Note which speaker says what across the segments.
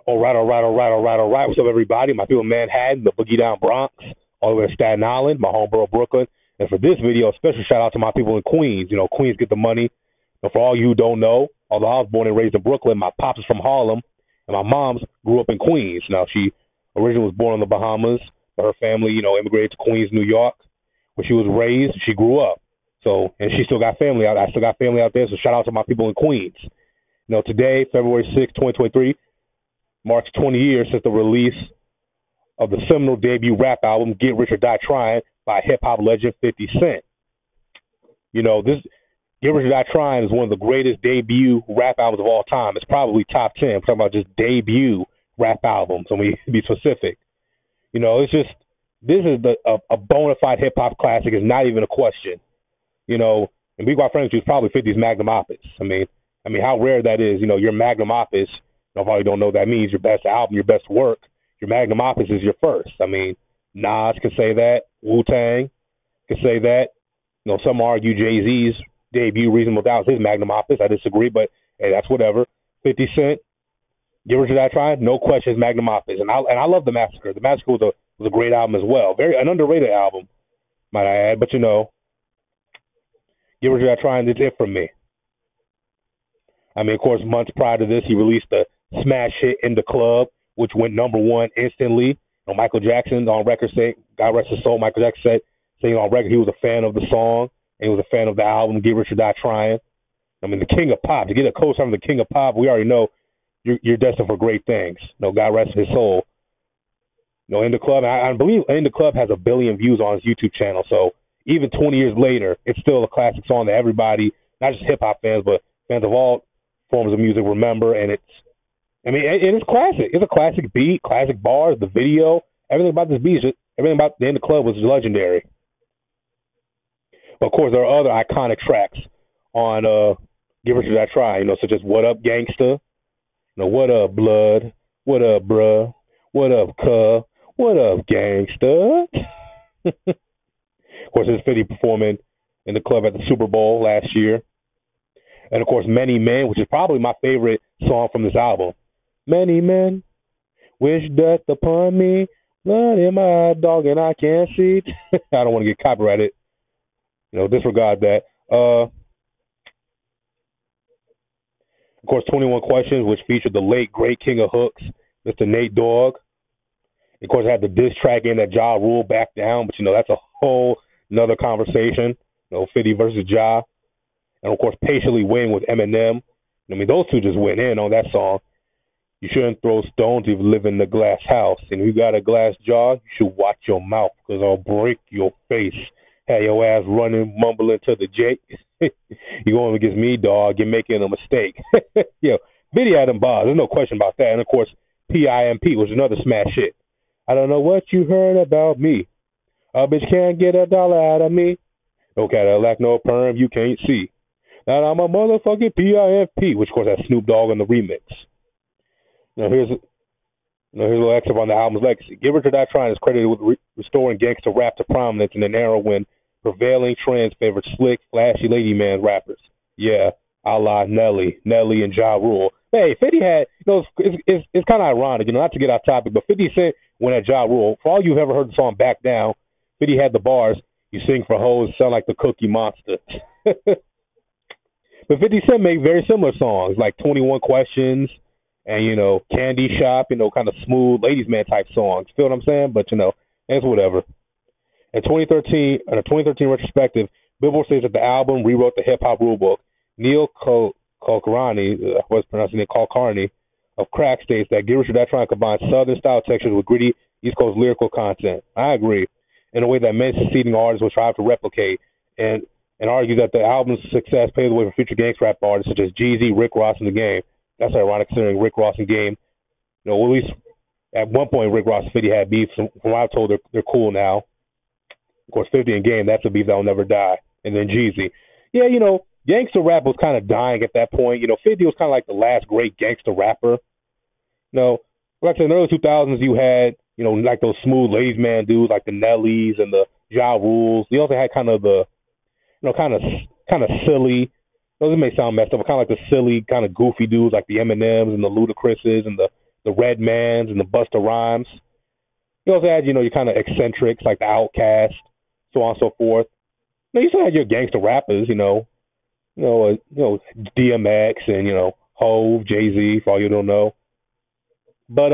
Speaker 1: All right, all right, all right, all right, all right. What's up, everybody? My people in Manhattan, the Boogie Down Bronx, all the way to Staten Island, my home borough, Brooklyn. And for this video, a special shout out to my people in Queens. You know, Queens get the money. And for all you who don't know, although I was born and raised in Brooklyn, my pops is from Harlem, and my mom's grew up in Queens. Now, she originally was born in the Bahamas, but her family, immigrated to Queens, New York, where she was raised. She grew up. So, and she still got family out. I still got family out there. So shout out to my people in Queens. Today, February 6, 2023, marks 20 years since the release of the seminal debut rap album, Get Rich or Die Tryin', by hip-hop legend 50 Cent. This Get Rich or Die Tryin' is one of the greatest debut rap albums of all time. It's probably top 10. We're talking about just debut rap albums, and we be specific. This is a bona fide hip-hop classic. It's not even a question. And be quite frank, it's probably 50's magnum opus. I mean, how rare that is. Your magnum opus, I probably don't know what that means, your best album, your best work. Your magnum opus is your first. I mean, Nas can say that. Wu-Tang can say that. Some argue Jay-Z's debut, Reasonable Doubt, is his magnum opus. I disagree, but hey, that's whatever. 50 Cent, Get Rich or Die Tryin', no question, his magnum opus. And I love The Massacre. The Massacre was a great album as well. An underrated album, might I add. But Get Rich or Die Tryin', it's it from me. I mean, of course, months prior to this, he released the smash hit In the Club, which went #1 instantly. Michael Jackson on record said, God rest his soul, Michael Jackson saying on record he was a fan of the song and he was a fan of the album, Get Rich or Die Tryin'. I mean, the king of pop. To get a co-sign from the king of pop, we already know you're destined for great things. God rest his soul. In the Club, I believe In the Club has 1 billion views on his YouTube channel. So even 20 years later, it's still a classic song that everybody, not just hip-hop fans, but fans of all forms of music remember. And it is classic. It's a classic beat, classic bars, the video, everything about this beat, everything about the In the Club was legendary. But of course, there are other iconic tracks on Get Rich or Die Tryin', such as What Up Gangsta, What Up Blood, What Up Bruh, What Up Cuh, What Up Gangsta. Of course, there's 50 performing in the club at the Super Bowl last year. And of course, Many Men, which is probably my favorite song from this album. Many men wish death upon me, blood in my dog and I can't see. I don't want to get copyrighted. Disregard that. Of course, 21 Questions, which featured the late, great king of hooks, Mr. Nate Dogg. Of course, it had the diss track in that Ja Rule back down, but, that's a whole another conversation. 50 versus Ja. And, of course, Patiently Waiting with Eminem. Those two just went in on that song. You shouldn't throw stones if you live in a glass house. And if you got a glass jar, you should watch your mouth because I'll break your face. Have your ass running, mumbling to the J. You going against me, dog. You're making a mistake. Video had them bars. There's no question about that. And, of course, PIMP was another smash hit. I don't know what you heard about me. A bitch can't get $1 out of me. No Cadillac, no perm, you can't see. Now I'm a motherfucking PIMP, which, of course, has Snoop Dogg on the remix. Here's a little excerpt on the album's legacy. Get Rich or Die Tryin' is credited with restoring gangster rap to prominence in an era when prevailing trends favored slick, flashy lady man rappers. Yeah, a la Nelly and Ja Rule. Hey, 50 had, it's kind of ironic, not to get off topic, but 50 Cent went at Ja Rule. For all you've ever heard the song Back Down, 50 had the bars, you sing for hoes, sound like the Cookie Monster. But 50 Cent made very similar songs, like 21 Questions, and, Candy Shop, kind of smooth ladies man type songs. Feel what I'm saying? But, it's whatever. In a 2013 retrospective, Billboard says that the album rewrote the hip-hop rulebook. Neil Kulkarni, of Crack states that Get Rich or Die Tryin' combines southern style textures with gritty East Coast lyrical content. I agree. In a way that many succeeding artists will strive to replicate, and argue that the album's success paved the way for future gangsta rap artists such as Jeezy, Rick Ross, and The Game. That's ironic considering Rick Ross and Game, at least at one point Rick Ross and 50 had beef. From what I've told, they're cool now. Of course, 50 and Game, that's a beef that will never die. And then Jeezy. Yeah, gangster rap was kind of dying at that point. 50 was kind of like the last great gangster rapper. Like I said, in the early 2000s, you had, like those smooth ladies man dudes like the Nellies and the Ja Rules. You also had kind of the, kind of silly. Those may sound messed up, but kind of like the silly, kind of goofy dudes like the Eminems and the Ludacris's and the the Redmans and the Busta Rhymes. You also had, your kind of eccentrics like the Outkast, so on and so forth. Now you still had your gangster rappers, DMX and Hove, Jay-Z, for all you don't know. But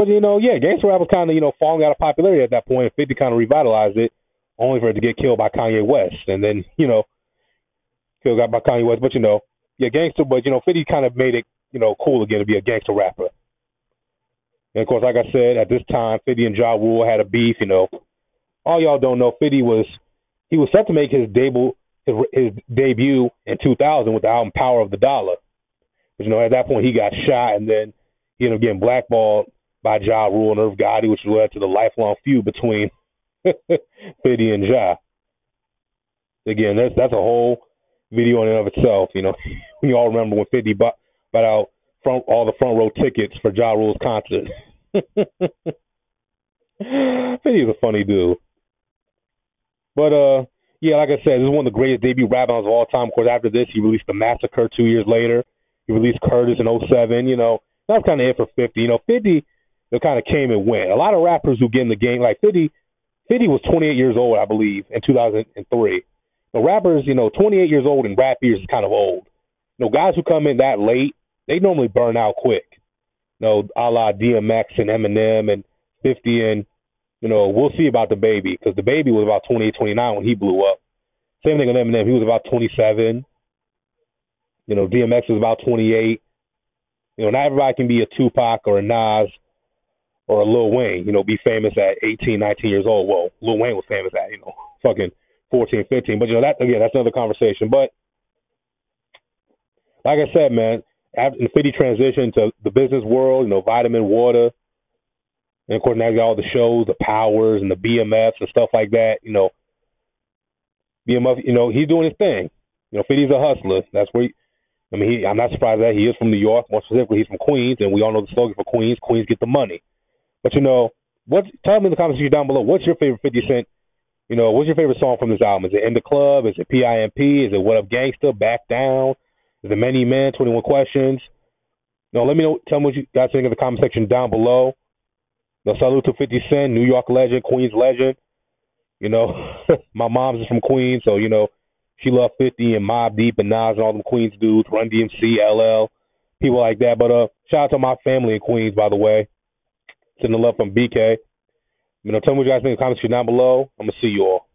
Speaker 1: yeah, gangster rap was kind of falling out of popularity at that point. 50 kind of revitalized it, only for it to get killed by Kanye West, and then killed by Kanye West. But yeah, gangster. But 50 kind of made it cool again to be a gangster rapper. And of course, like I said, at this time, 50 and Ja Rule had a beef. All y'all don't know, 50 was set to make his debut in 2000 with the album Power of the Dollar. But at that point he got shot, and then he ended up getting blackballed by Ja Rule and Irv Gotti, which led to the lifelong feud between 50 and Ja. Again, that's a whole video in and of itself. We all remember when 50 bought out all the front row tickets for Ja Rule's concert. 50 is a funny dude. But yeah, like I said, this is one of the greatest debut rap albums of all time. Of course, after this, he released The Massacre 2 years later. He released Curtis in 2007. That was kind of it for 50. 50 kind of came and went. A lot of rappers who get in the game, like 50 was 28 years old, I believe, in 2003. Rappers, 28 years old in rap years is kind of old. Guys who come in that late, they normally burn out quick. A la DMX and Eminem and 50 and, we'll see about the Baby, because the Baby was about 28, 29 when he blew up. Same thing with Eminem. He was about 27. DMX was about 28. Not everybody can be a Tupac or a Nas or a Lil Wayne, be famous at 18, 19 years old. Well, Lil Wayne was famous at, fucking 14, 15. But, that's another conversation. But, like I said, man, after the 50 transition to the business world, Vitamin Water, and, of course, now you got all the shows, the Powers and the BMFs and stuff like that, BMF, he's doing his thing. 50's a hustler. That's where I'm not surprised that he is from New York. More specifically, he's from Queens, and we all know the slogan for Queens: Queens get the money. But tell me in the comments section down below, what's your favorite 50 Cent? What's your favorite song from this album? Is it In the Club? Is it PIMP? Is it What Up Gangsta? Back Down? Is it Many Men? 21 Questions? Let me know. Tell me what you guys think in the comment section down below. Salute to 50 Cent, New York legend, Queens legend. My mom's is from Queens, so she loved 50 and Mobb Deep and Nas and all them Queens dudes, Run DMC, LL, people like that. But shout out to my family in Queens, by the way. Sending the love from BK. Tell me what you guys think in the comments down below. I'm gonna see you all.